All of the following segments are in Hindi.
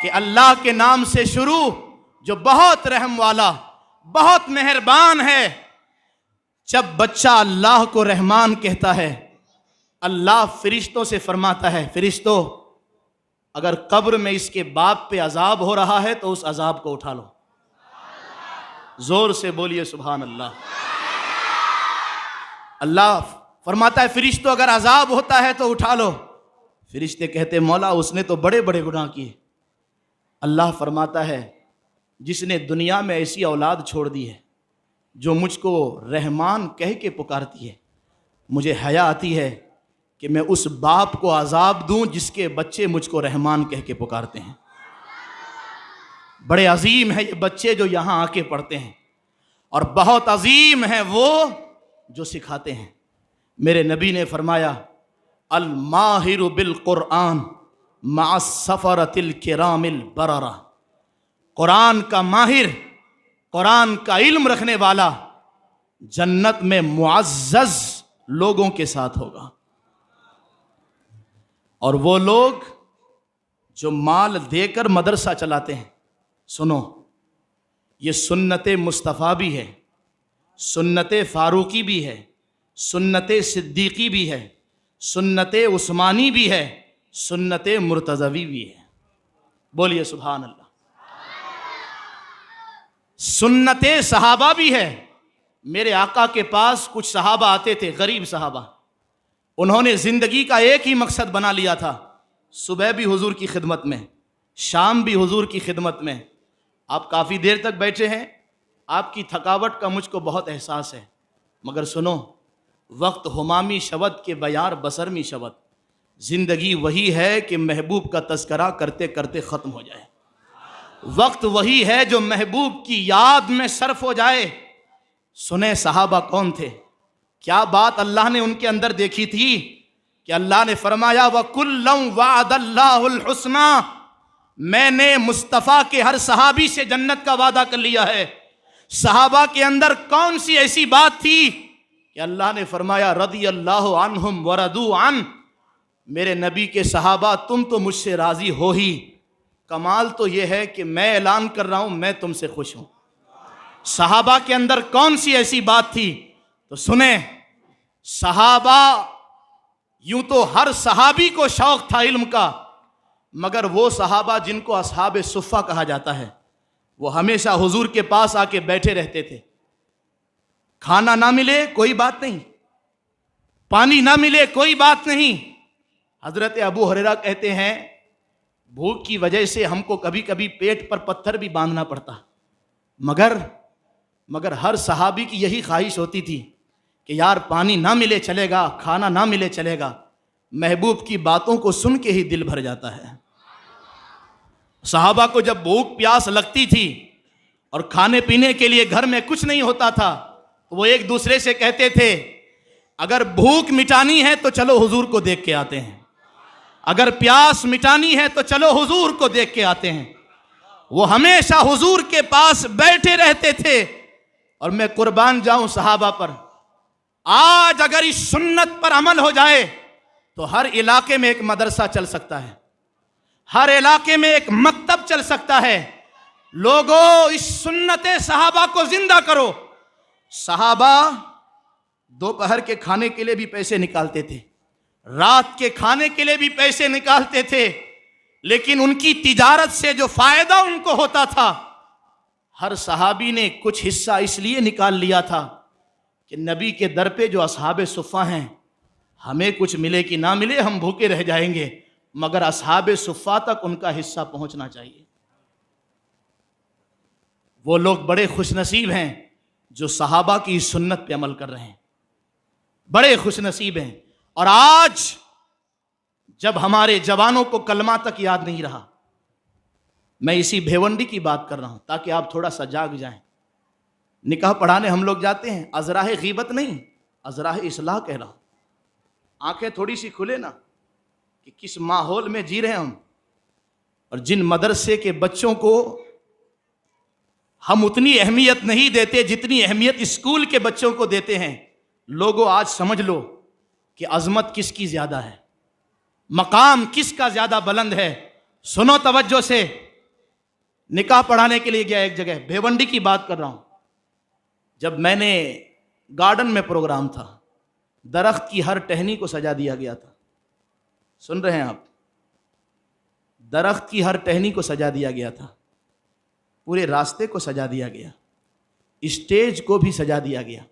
कि अल्लाह के नाम से शुरू, जो बहुत रहम वाला, बहुत मेहरबान है। जब बच्चा अल्लाह को रहमान कहता है, अल्लाह फरिश्तों से फरमाता है, फरिश्तों अगर कब्र में इसके बाप पे अजाब हो रहा है तो उस अजाब को उठा लो। जोर से बोलिए सुभान अल्लाह। अल्लाह फरमाता है फरिश्तों अगर अजाब होता है तो उठा लो। फरिश्ते कहते मौला उसने तो बड़े बड़े गुनाह किए। अल्लाह फरमाता है जिसने दुनिया में ऐसी औलाद छोड़ दी है जो मुझको रहमान कह के पुकारती है, मुझे हया आती है कि मैं उस बाप को अजाब दूं जिसके बच्चे मुझको रहमान कह के पुकारते हैं। बड़े अजीम है ये बच्चे जो यहाँ आके पढ़ते हैं, और बहुत अजीम है वो जो सिखाते हैं। मेरे नबी ने फरमाया अल माहिरु बिल कुरान मा सफरतिल किरामिल बररा। कुरान का माहिर, कुरान का इल्म रखने वाला जन्नत में मुअज़्ज़ज़ लोगों के साथ होगा। और वो लोग जो माल देकर मदरसा चलाते हैं, सुनो ये सुन्नत मुस्तफ़ा भी है, सुन्नत फारूकी भी है, सुन्नत सिद्दीकी भी है, सुन्नत उस्मानी भी है, सुन्नत मुर्तज़वी भी है। बोलिए सुभान अल्लाह। सुन्नत सहाबा भी है। मेरे आका के पास कुछ सहाबा आते थे, गरीब सहाबा। उन्होंने ज़िंदगी का एक ही मकसद बना लिया था, सुबह भी हुजूर की खिदमत में, शाम भी हुजूर की खिदमत में। आप काफ़ी देर तक बैठे हैं, आपकी थकावट का मुझको बहुत एहसास है, मगर सुनो वक्त हुमामी शवद के बयार बसरमी शवद। ज़िंदगी वही है कि महबूब का तज़किरा करते करते ख़त्म हो जाए। वक्त वही है जो महबूब की याद में सर्फ हो जाए। सुने सहाबा कौन थे, क्या बात अल्लाह ने उनके अंदर देखी थी कि अल्लाह ने फरमाया वकुल्लम वअदल्लाहुल हुस्ना। मैंने मुस्तफ़ा के हर सहाबी से जन्नत का वादा कर लिया है। सहाबा के अंदर कौन सी ऐसी बात थी कि अल्लाह ने फरमाया रदियल्लाहु अन्हुम वरदू अन। मेरे नबी के सहाबा तुम तो मुझसे राजी हो ही, कमाल तो यह है कि मैं ऐलान कर रहा हूं मैं तुमसे खुश हूं। सहाबा के अंदर कौन सी ऐसी बात थी, तो सुने सहाबा, यूं तो हर सहाबी को शौक था इल्म का, मगर वो सहाबा जिनको असहाबे सुफ़ा कहा जाता है, वो हमेशा हुजूर के पास आके बैठे रहते थे। खाना ना मिले कोई बात नहीं, पानी ना मिले कोई बात नहीं। हजरत अबू हुरैरा कहते हैं भूख की वजह से हमको कभी कभी पेट पर पत्थर भी बांधना पड़ता, मगर हर सहाबी की यही ख्वाहिश होती थी कि यार पानी ना मिले चलेगा, खाना ना मिले चलेगा। महबूब की बातों को सुन के ही दिल भर जाता है। सहाबा को जब भूख प्यास लगती थी और खाने पीने के लिए घर में कुछ नहीं होता था, तो वो एक दूसरे से कहते थे अगर भूख मिटानी है तो चलो हुजूर को देख के आते हैं, अगर प्यास मिटानी है तो चलो हुजूर को देख के आते हैं। वो हमेशा हुजूर के पास बैठे रहते थे। और मैं कुर्बान जाऊं सहाबा पर, आज अगर इस सुन्नत पर अमल हो जाए तो हर इलाके में एक मदरसा चल सकता है, हर इलाके में एक मकतब चल सकता है। लोगों इस सुन्नत सहाबा को जिंदा करो। सहाबा दोपहर के खाने के लिए भी पैसे निकालते थे, रात के खाने के लिए भी पैसे निकालते थे, लेकिन उनकी तिजारत से जो फायदा उनको होता था, हर सहाबी ने कुछ हिस्सा इसलिए निकाल लिया था कि नबी के दर पे जो असहाबे सुफ़ा हैं, हमें कुछ मिले कि ना मिले हम भूखे रह जाएंगे, मगर असहाबे सुफ़ा तक उनका हिस्सा पहुंचना चाहिए। वो लोग बड़े खुशनसीब हैं जो सहाबा की सुन्नत पे अमल कर रहे हैं, बड़े खुशनसीब हैं। और आज जब हमारे जवानों को कलमा तक याद नहीं रहा, मैं इसी भेवंडी की बात कर रहा हूं ताकि आप थोड़ा सा जाग जाएं। निकाह पढ़ाने हम लोग जाते हैं, अजराह गीबत नहीं, अजराह इस्लाह कह रहा हूं। आंखें थोड़ी सी खुले ना कि किस माहौल में जी रहे हैं हम, और जिन मदरसे के बच्चों को हम उतनी अहमियत नहीं देते जितनी अहमियत स्कूल के बच्चों को देते हैं। लोगों आज समझ लो कि अजमत किसकी ज्यादा है, मकाम किसका ज्यादा बुलंद है। सुनो तवज्जो से, निकाह पढ़ाने के लिए गया एक जगह, भेवंडी की बात कर रहा हूं। जब मैंने गार्डन में प्रोग्राम था, दरख्त की हर टहनी को सजा दिया गया था। सुन रहे हैं आप? दरख्त की हर टहनी को सजा दिया गया था, पूरे रास्ते को सजा दिया गया, स्टेज को भी सजा दिया गया,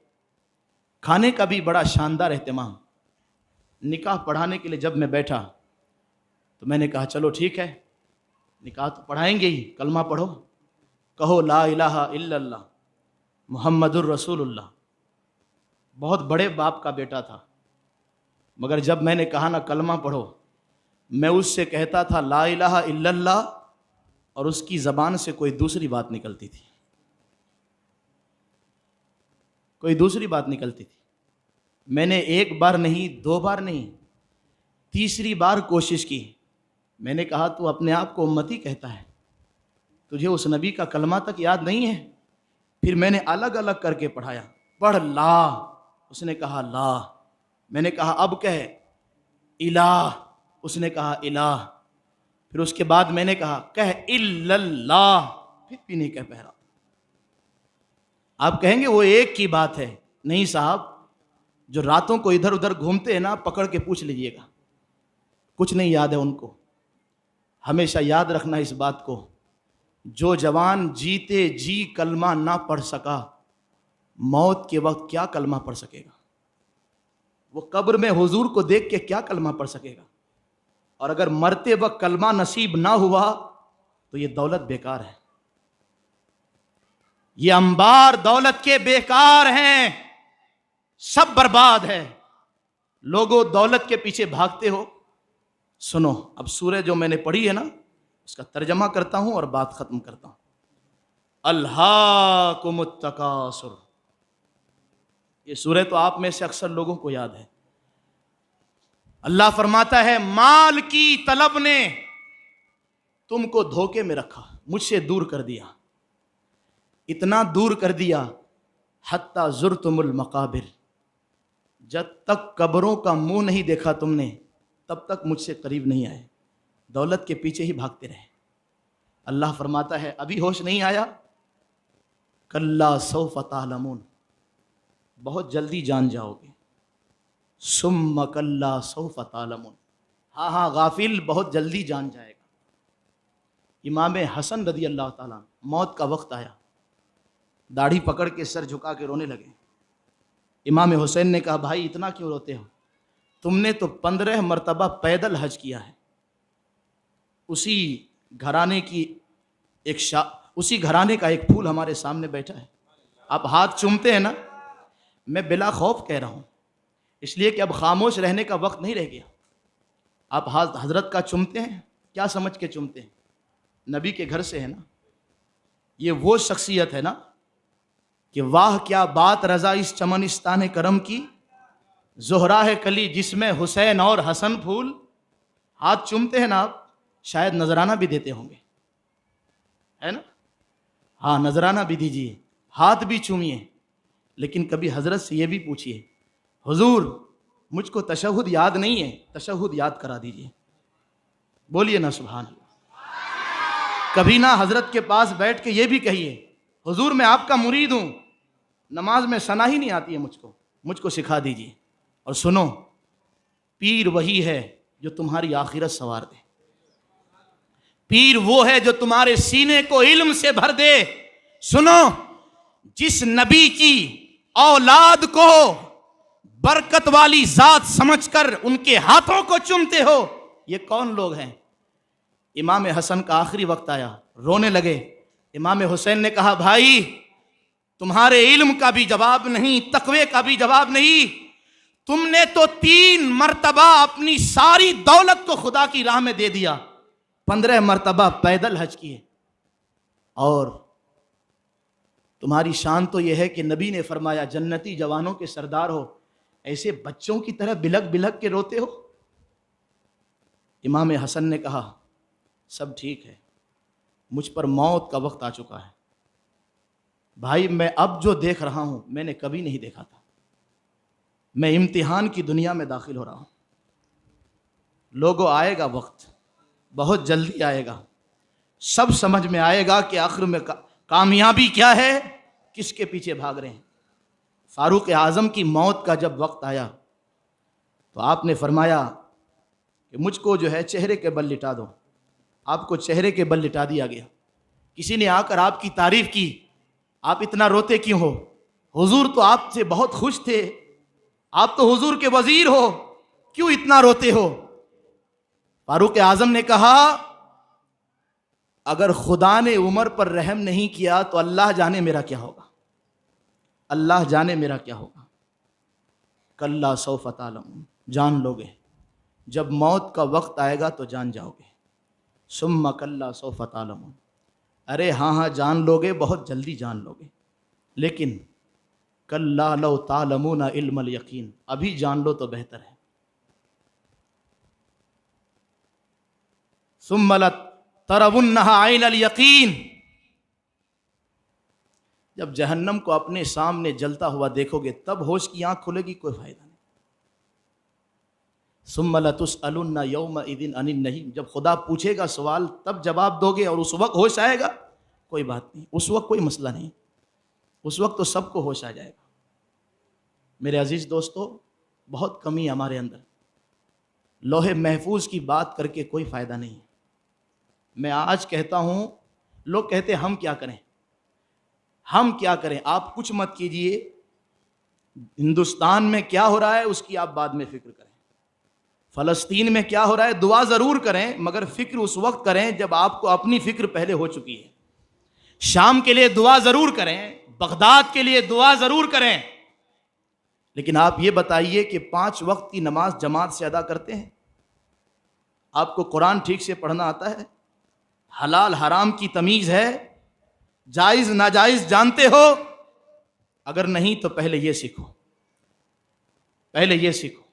खाने का भी बड़ा शानदार एहतमाम। निकाह पढ़ाने के लिए जब मैं बैठा तो मैंने कहा चलो ठीक है, निकाह तो पढ़ाएंगे ही, कलमा पढ़ो, कहो ला इलाहा इल्लल्लाह मुहम्मदुर रसूलुल्लाह। बहुत बड़े बाप का बेटा था, मगर जब मैंने कहा ना कलमा पढ़ो, मैं उससे कहता था ला इलाहा इल्लल्लाह और उसकी ज़बान से कोई दूसरी बात निकलती थी, कोई दूसरी बात निकलती थी। मैंने एक बार नहीं, दो बार नहीं, तीसरी बार कोशिश की। मैंने कहा तू अपने आप को उम्मती कहता है, तुझे उस नबी का कलमा तक याद नहीं है? फिर मैंने अलग अलग करके पढ़ाया, पढ़ ला, उसने कहा ला। मैंने कहा अब कह इलाह, उसने कहा इलाह। फिर उसके बाद मैंने कहा कह इल्लल्लाह, फिर भी नहीं कह पा रहा। आप कहेंगे वो एक की बात है। नहीं साहब, जो रातों को इधर उधर घूमते हैं ना, पकड़ के पूछ लीजिएगा, कुछ नहीं याद है उनको। हमेशा याद रखना इस बात को, जो जवान जीते जी कलमा ना पढ़ सका, मौत के वक्त क्या कलमा पढ़ सकेगा? वो कब्र में हुजूर को देख के क्या कलमा पढ़ सकेगा? और अगर मरते वक्त कलमा नसीब ना हुआ तो ये दौलत बेकार है, ये अंबार दौलत के बेकार हैं, सब बर्बाद है। लोगों दौलत के पीछे भागते हो। सुनो, अब सूरह जो मैंने पढ़ी है ना, उसका तर्जमा करता हूं और बात खत्म करता हूं। अल्हाकुमुत तकासुर, ये सूरह तो आप में से अक्सर लोगों को याद है। अल्लाह फरमाता है माल की तलब ने तुमको धोखे में रखा, मुझसे दूर कर दिया, इतना दूर कर दिया हत्ता जुर्तुमुल मकाबिर, जब तक कब्रों का मुंह नहीं देखा तुमने तब तक मुझसे करीब नहीं आए, दौलत के पीछे ही भागते रहे। अल्लाह फरमाता है अभी होश नहीं आया? कल्ला सौफ तालमून, बहुत जल्दी जान जाओगे। सुम्मा कल्ला सौफ तालमून, हाँ हाँ गाफिल बहुत जल्दी जान जाएगा। इमाम हसन रदी अल्लाह ताला, मौत का वक्त आया, दाढ़ी पकड़ के सर झुका के रोने लगे। इमाम हुसैन ने कहा भाई इतना क्यों रोते हो? तुमने तो 15 मरतबा पैदल हज किया है। उसी घराने की उसी घराने का एक फूल हमारे सामने बैठा है, आप हाथ चूमते हैं ना। मैं बिला खौफ कह रहा हूँ, इसलिए कि अब खामोश रहने का वक्त नहीं रह गया। आप हाथ हजरत का चूमते हैं, क्या समझ के चूमते हैं? नबी के घर से है ना। ये वो शख्सियत है ना कि वाह क्या बात रजा इस चमनिस्तान करम की, जोहरा है कली जिसमें हुसैन और हसन फूल। हाथ चूमते हैं ना आप, शायद नजराना भी देते होंगे, है ना? हाँ, नजराना भी दीजिए, हाथ भी चूमिए, लेकिन कभी हजरत से ये भी पूछिए हुजूर मुझको तशहुद याद नहीं है, तशहुद याद करा दीजिए। बोलिए ना सुभान अल्लाह। कभी ना हजरत के पास बैठ के ये भी कहिए हुजूर मैं आपका मुरीद हूं, नमाज में सना ही नहीं आती है मुझको सिखा दीजिए। और सुनो, पीर वही है जो तुम्हारी आखिरत संवार दे, पीर वो है जो तुम्हारे सीने को इल्म से भर दे। सुनो, जिस नबी की औलाद को बरकत वाली जात समझकर उनके हाथों को चूमते हो, ये कौन लोग हैं? इमाम हसन का आखिरी वक्त आया, रोने लगे। इमाम हुसैन ने कहा भाई तुम्हारे इल्म का भी जवाब नहीं, तकवे का भी जवाब नहीं, तुमने तो 3 मरतबा अपनी सारी दौलत को खुदा की राह में दे दिया, 15 मरतबा पैदल हज किए, और तुम्हारी शान तो यह है कि नबी ने फरमाया जन्नती जवानों के सरदार हो, ऐसे बच्चों की तरह बिलक बिलक के रोते हो। इमाम हसन ने कहा सब ठीक है, मुझ पर मौत का वक्त आ चुका है भाई, मैं अब जो देख रहा हूं मैंने कभी नहीं देखा था। मैं इम्तिहान की दुनिया में दाखिल हो रहा हूं। लोगों आएगा वक्त, बहुत जल्दी आएगा, सब समझ में आएगा कि आखिर में कामयाबी क्या है, किसके पीछे भाग रहे हैं। फारूक आज़म की मौत का जब वक्त आया तो आपने फरमाया कि मुझको जो है चेहरे के बल लिटा दो। आपको चेहरे के बल लिटा दिया गया। किसी ने आकर आपकी तारीफ की, आप इतना रोते क्यों हो? हुजूर तो आपसे बहुत खुश थे, आप तो हुजूर के वजीर हो, क्यों इतना रोते हो? फारूक आज़म ने कहा, अगर खुदा ने उमर पर रहम नहीं किया तो अल्लाह जाने मेरा क्या होगा, अल्लाह जाने मेरा क्या होगा। कल्ला सौफ तालमून, जान लोगे, जब मौत का वक्त आएगा तो जान जाओगे। सुम्मा कल्ला सौफ तालमून, अरे हाँ हाँ जान लोगे, बहुत जल्दी जान लोगे, लेकिन कल्ला लौ तालमून इल्मल यकीन, अभी जान लो तो बेहतर है। सुम्मा तरवुन्नहा ऐनल यकीन, जब जहन्नम को अपने सामने जलता हुआ देखोगे तब होश की आंख खुलेगी, कोई फायदा नहीं। सुम्मा लतुसअलुन्ना यौमइदिन अनिन नईम, जब खुदा पूछेगा सवाल तब जवाब दोगे और उस वक्त होश आएगा, कोई बात नहीं, उस वक्त कोई मसला नहीं, उस वक्त तो सबको होश आ जाएगा। मेरे अजीज दोस्तों, बहुत कमी हमारे अंदर, लोहे महफूज की बात करके कोई फायदा नहीं है। मैं आज कहता हूं, लोग कहते हम क्या करें, हम क्या करें। आप कुछ मत कीजिए, हिंदुस्तान में क्या हो रहा है उसकी आप बाद में फिक्र करें, फलस्तीन में क्या हो रहा है दुआ जरूर करें, मगर फिक्र उस वक्त करें जब आपको अपनी फिक्र पहले हो चुकी है। शाम के लिए दुआ जरूर करें, बगदाद के लिए दुआ जरूर करें, लेकिन आप ये बताइए कि 5 वक्त की नमाज जमात से अदा करते हैं? आपको कुरान ठीक से पढ़ना आता है? हलाल हराम की तमीज है? जायज नाजायज जानते हो? अगर नहीं तो पहले ये सीखो, पहले ये सीखो।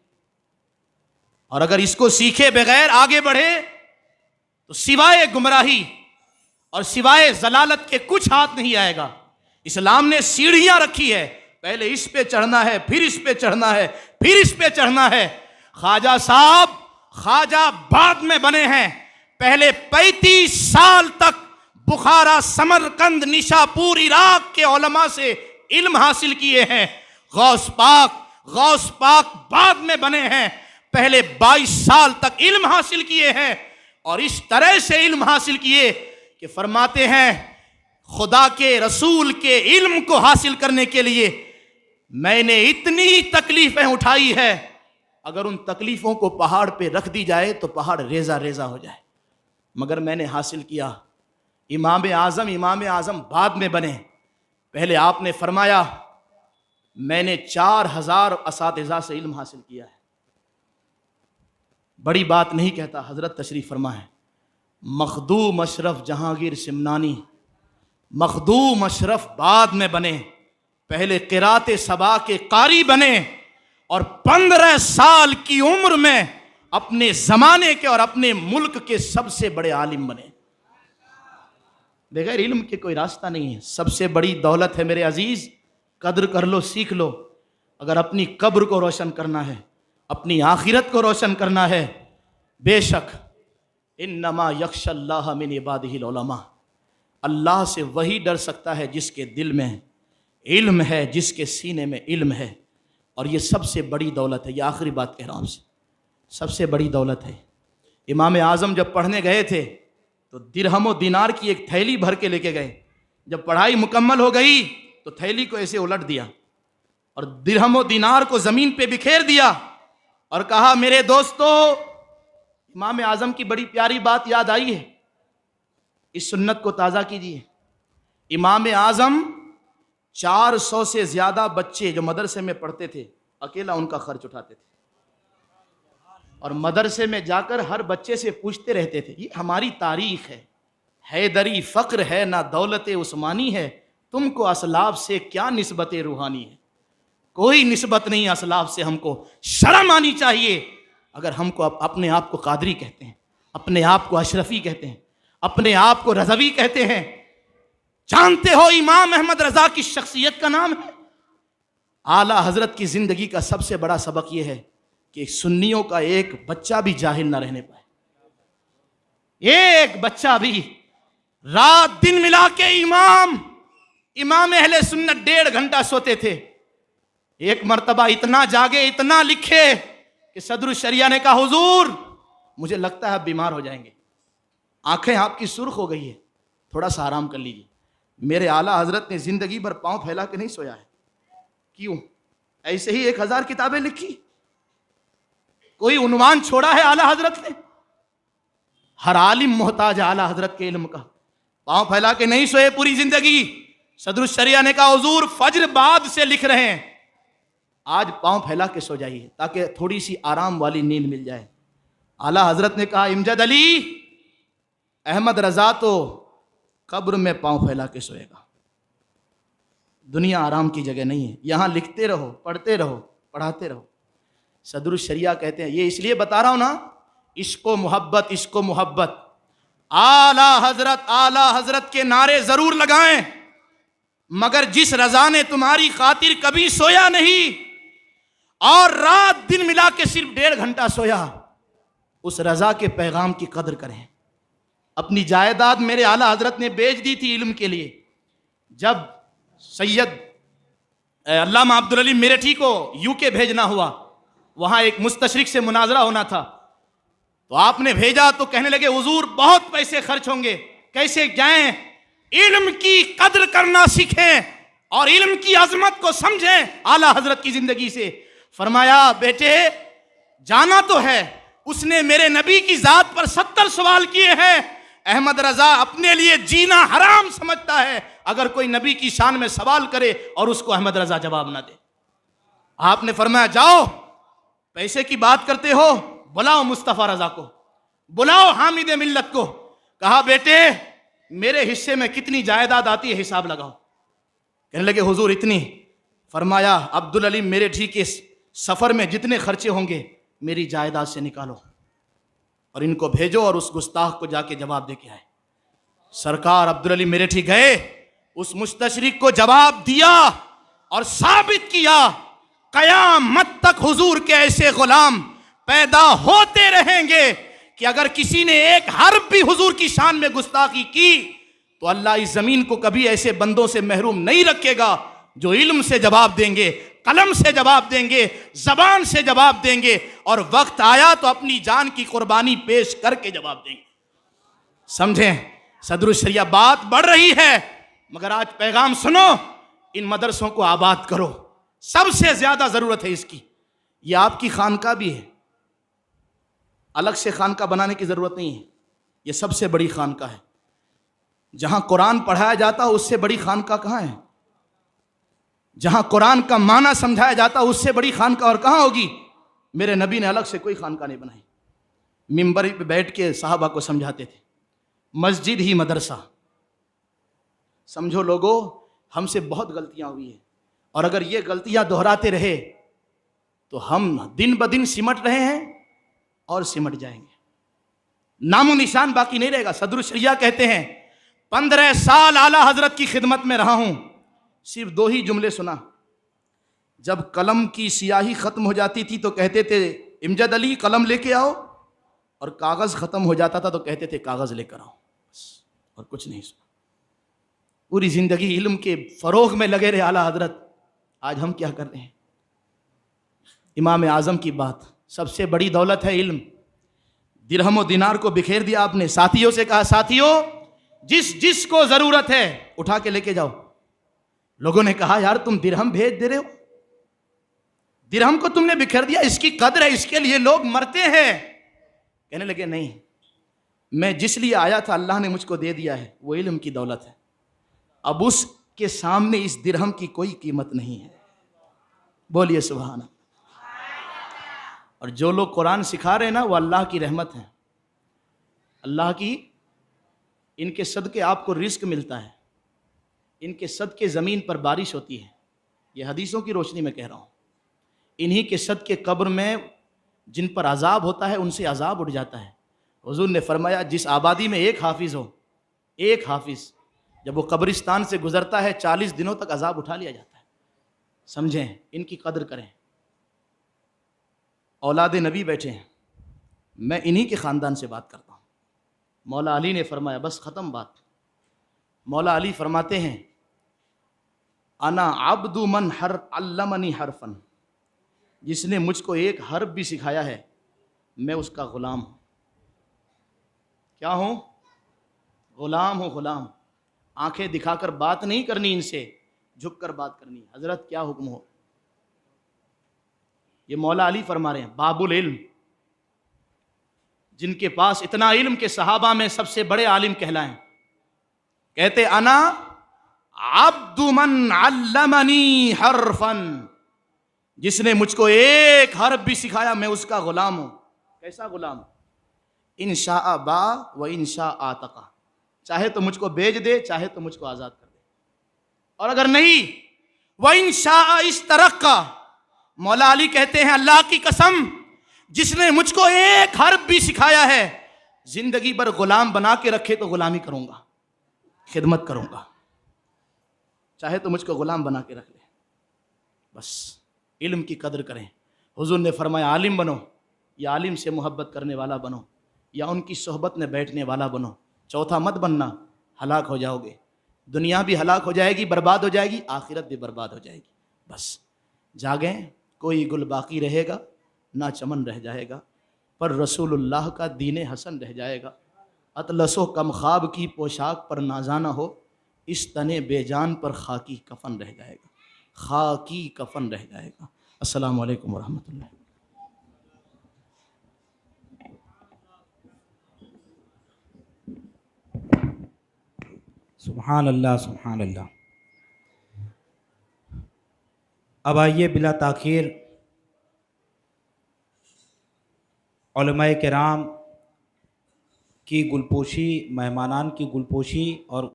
और अगर इसको सीखे बगैर आगे बढ़े तो सिवाय गुमराही और सिवाय जलालत के कुछ हाथ नहीं आएगा। इस्लाम ने सीढ़ियां रखी है, पहले इस पे चढ़ना है, फिर इस पे चढ़ना है, फिर इस पे चढ़ना है। ख्वाजा साहब ख्वाजा बाद में बने हैं, पहले 35 साल तक बुखारा, समरकंद, निशापुर, इराक के उलमा से इल्म हासिल किए हैं। गौस पाक बाद में बने हैं, पहले 22 साल तक इल्म हासिल किए हैं। और इस तरह से इल्म हासिल किए कि फरमाते हैं खुदा के रसूल के इल्म को हासिल करने के लिए मैंने इतनी तकलीफें उठाई है, अगर उन तकलीफों को पहाड़ पे रख दी जाए तो पहाड़ रेजा रेजा हो जाए, मगर मैंने हासिल किया। इमाम आज़म बाद में बने, पहले आपने फरमाया मैंने 4000 असातिज़ा से इल्म हासिल किया है। बड़ी बात नहीं कहता, हजरत तशरीफ फरमा है। मखदूम अशरफ जहांगीर सिमनानी, मखदूम अशरफ बाद में बने, पहले क़िरात सबा के कारी बने और 15 साल की उम्र में अपने जमाने के और अपने मुल्क के सबसे बड़े आलिम बने। बगैर इल्म के कोई रास्ता नहीं है। सबसे बड़ी दौलत है मेरे अजीज, कद्र कर लो, सीख लो। अगर अपनी कब्र को रोशन करना है, अपनी आखिरत को रोशन करना है, बेशक इन्नमा यख्शल्लाह मिन इबादिहिल उलमा, अल्लाह से वही डर सकता है जिसके दिल में इल्म है, जिसके सीने में इल्म है। और ये सबसे बड़ी दौलत है, ये आखिरी बात कह रहा हूँ आपसे, सबसे बड़ी दौलत है। इमाम आज़म जब पढ़ने गए थे तो दिरहम और दिनार की एक थैली भर के लेके गए। जब पढ़ाई मुकम्मल हो गई तो थैली को ऐसे उलट दिया और दिरहम और दिनार को ज़मीन पे बिखेर दिया और कहा मेरे दोस्तों, इमाम आज़म की बड़ी प्यारी बात याद आई है, इस सुन्नत को ताज़ा कीजिए। इमाम आज़म 400 से ज़्यादा बच्चे जो मदरसे में पढ़ते थे, अकेला उनका खर्च उठाते थे और मदरसे में जाकर हर बच्चे से पूछते रहते थे। ये हमारी तारीख है, हैदरी फ़क्र है ना दौलत उस्मानी है, तुमको असलाफ से क्या निस्बत रूहानी है। कोई निस्बत नहीं असलाफ से, हमको शर्म आनी चाहिए। अगर हमको अपने आप को कादरी कहते हैं, अपने आप को अशरफी कहते हैं, अपने आप को रज़वी कहते हैं, जानते हो इमाम अहमद रज़ा की शख्सियत का नाम है। आला हजरत की जिंदगी का सबसे बड़ा सबक यह है कि सुन्नियों का एक बच्चा भी जाहिल ना रहने पाए, एक बच्चा भी रात दिन मिला के इमाम अहले सुन्नत 1.5 घंटा सोते थे। एक मर्तबा इतना जागे, इतना लिखे कि सदरुल शरिया ने कहा, हुजूर मुझे लगता है आप बीमार हो जाएंगे, आंखें आपकी सुर्ख हो गई है, थोड़ा सा आराम कर लीजिए। मेरे आला हजरत ने जिंदगी भर पांव फैला के नहीं सोया है। क्यों? ऐसे ही 1000 किताबें लिखी, कोई उन्वान छोड़ा है आला हजरत ने? हर आलिम मोहताज आला हजरत के इल्म का। पांव फैला के नहीं सोए पूरी जिंदगी। सदरुल शरिया ने कहा, हुजूर फज्र बाद से लिख रहे हैं, आज पांव फैला के सो जाइए ताकि थोड़ी सी आराम वाली नींद मिल जाए। आला हजरत ने कहा, इमजद अली, अहमद रजा तो कब्र में पांव फैला के सोएगा। दुनिया आराम की जगह नहीं है, यहां लिखते रहो, पढ़ते रहो, पढ़ाते रहो। सदरुल शरिया कहते हैं, ये इसलिए बता रहा हूं ना, इसको मोहब्बत, इसको मोहब्बत। आला हजरत के नारे जरूर लगाएं, मगर जिस रजा ने तुम्हारी खातिर कभी सोया नहीं और रात दिन मिला के सिर्फ 1.5 घंटा सोया, उस रजा के पैगाम की कदर करें। अपनी जायदाद मेरे आला हजरत ने बेच दी थी इल्म के लिए। जब सैयद अल्लामा अब्दुल अली मेरठी को यूके भेजना हुआ, वहां एक मुस्तशरिक से मुनाजरा होना था, तो आपने भेजा तो कहने लगे, हुजूर बहुत पैसे खर्च होंगे, कैसे जाएं? इल्म की कदर करना सीखें और इल्म की अजमत को समझें आला हजरत की जिंदगी से। फरमाया, बेटे जाना तो है, उसने मेरे नबी की जात पर 70 सवाल किए हैं। अहमद रजा अपने लिए जीना हराम समझता है अगर कोई नबी की शान में सवाल करे और उसको अहमद रजा जवाब ना दे। आपने फरमाया, जाओ पैसे की बात करते हो, बुलाओ मुस्तफा रजा को, बुलाओ हामिद मिल्लत को। कहा, बेटे मेरे हिस्से में कितनी जायदाद आती है, हिसाब लगाओ। कहने लगे, हुजूर इतनी। फरमाया, अब्दुल अली मेरे ठीक इस सफर में जितने खर्चे होंगे मेरी जायदाद से निकालो और इनको भेजो और उस गुस्ताख को जाके जवाब दे के आए। सरकार अब्दुल अली मेरे ठीक गए, उस मुस्तशरिक को जवाब दिया और साबित किया, कयामत तक हुजूर के ऐसे गुलाम पैदा होते रहेंगे कि अगर किसी ने एक हर्फ भी हुजूर की शान में गुस्ताखी की तो अल्लाह इस जमीन को कभी ऐसे बंदों से महरूम नहीं रखेगा जो इल्म से जवाब देंगे, कलम से जवाब देंगे, जबान से जवाब देंगे और वक्त आया तो अपनी जान की कुर्बानी पेश करके जवाब देंगे। समझें सदरुल शरिया, बात बढ़ रही है मगर आज पैगाम सुनो, इन मदरसों को आबाद करो, सबसे ज्यादा जरूरत है इसकी। ये आपकी खानका भी है, अलग से खानका बनाने की जरूरत नहीं है, ये सबसे बड़ी खानका है। जहां कुरान पढ़ाया जाता है उससे बड़ी खानका कहां है? जहां कुरान का माना समझाया जाता है उससे बड़ी खानका और कहां होगी? मेरे नबी ने अलग से कोई खानका नहीं बनाई, मिंबर पे बैठ के साहबा को समझाते थे, मस्जिद ही मदरसा। समझो लोगों, हमसे बहुत गलतियां हुई है और अगर ये गलतियां दोहराते रहे तो हम दिन ब दिन सिमट रहे हैं और सिमट जाएंगे, नामो निशान बाकी नहीं रहेगा। सदरुल शरिया कहते हैं, 15 साल आला हजरत की खिदमत में रहा हूं, सिर्फ 2 ही जुमले सुना। जब कलम की सियाही खत्म हो जाती थी तो कहते थे, इमजद अली कलम लेके आओ, और कागज खत्म हो जाता था तो कहते थे कागज लेकर आओ, बस, और कुछ नहीं सुना। पूरी जिंदगी इल्म के फरोग में लगे रहे आला हजरत। आज हम क्या कर रहे हैं? इमाम आजम की बात, सबसे बड़ी दौलत है इल्म। दिरहम और दिनार को बिखेर दिया आपने, साथियों से कहा, साथियों जिस जिस को जरूरत है उठा के लेके जाओ। लोगों ने कहा, यार तुम दिरहम भेज दे रहे हो, दिरहम को तुमने बिखेर दिया, इसकी कदर है, इसके लिए लोग मरते हैं। कहने लगे, नहीं, मैं जिस लिए आया था अल्लाह ने मुझको दे दिया है, वो इल्म की दौलत है। अब उसके सामने इस दिरहम की कोई कीमत नहीं है। बोलिए सुभान अल्लाह। और जो लोग कुरान सिखा रहे हैं ना, वो अल्लाह की रहमत है, अल्लाह की, इनके सदके आपको रिस्क मिलता है, इनके सदके ज़मीन पर बारिश होती है। ये हदीसों की रोशनी में कह रहा हूँ। इन्हीं के सदके कब्र में जिन पर अजाब होता है उनसे अजाब उठ जाता है। हुजूर ने फरमाया, जिस आबादी में एक हाफिज हो, एक हाफिज, जब वो कब्रिस्तान से गुजरता है 40 दिनों तक अजाब उठा लिया जाता है। समझें, इनकी कदर करें। औलाद नबी बैठे हैं, मैं इन्हीं के ख़ानदान से बात करता हूँ। मौला अली ने फरमाया, बस ख़त्म बात, मौला अली फरमाते हैं, अना अब्दु मन हर अल्लमनी हरफन, जिसने मुझको एक हर्फ भी सिखाया है मैं उसका गुलाम हूँ। क्या हूँ? गुलाम हूँ, गुलाम। आंखें दिखाकर बात नहीं करनी, इनसे झुक कर बात करनी। हजरत क्या हुक्म हो। ये मौला अली फरमा रहे हैं, बाबुल इल्म, जिनके पास इतना इल्म के सहाबा में सबसे बड़े आलिम कहलाएं। कहते अना अब्दु मन अल्लमनी हरफन, जिसने मुझको एक हर्फ भी सिखाया मैं उसका गुलाम हूं। कैसा गुलाम? इंशा बा व इंशा आतका, चाहे तो मुझको बेच दे, चाहे तो मुझको आजाद कर दे। और अगर नहीं, व इंशा इस तरह का, मौला अली कहते हैं अल्लाह की कसम, जिसने मुझको एक हर्फ भी सिखाया है, जिंदगी भर गुलाम बना के रखे तो गुलामी करूंगा, खिदमत करूंगा, चाहे तो मुझको गुलाम बना के रख ले। बस इल्म की कदर करें। हुजूर ने फरमाया आलिम बनो, या आलिम से मोहब्बत करने वाला बनो, या उनकी सोहबत में बैठने वाला बनो। चौथा मत बनना, हलाक हो जाओगे। दुनिया भी हलाक हो जाएगी, बर्बाद हो जाएगी, आखिरत भी बर्बाद हो जाएगी। बस जागें, कोई गुल बाकी रहेगा ना चमन रह जाएगा, पर रसूलुल्लाह का दीन हसन रह जाएगा। अतलसो कम ख्वाब की पोशाक पर नाजाना हो, इस तने बेजान पर खाकी कफन रह जाएगा, खाकी कफन रह जाएगा। अस्सलामु अलैकुम वरहमतुल्लाह। सुभान अल्लाह, सुभान अल्लाह। अब आइए बिला ताखीर उलमाए किराम की गुलपोशी, मेहमानान की गुलपोशी और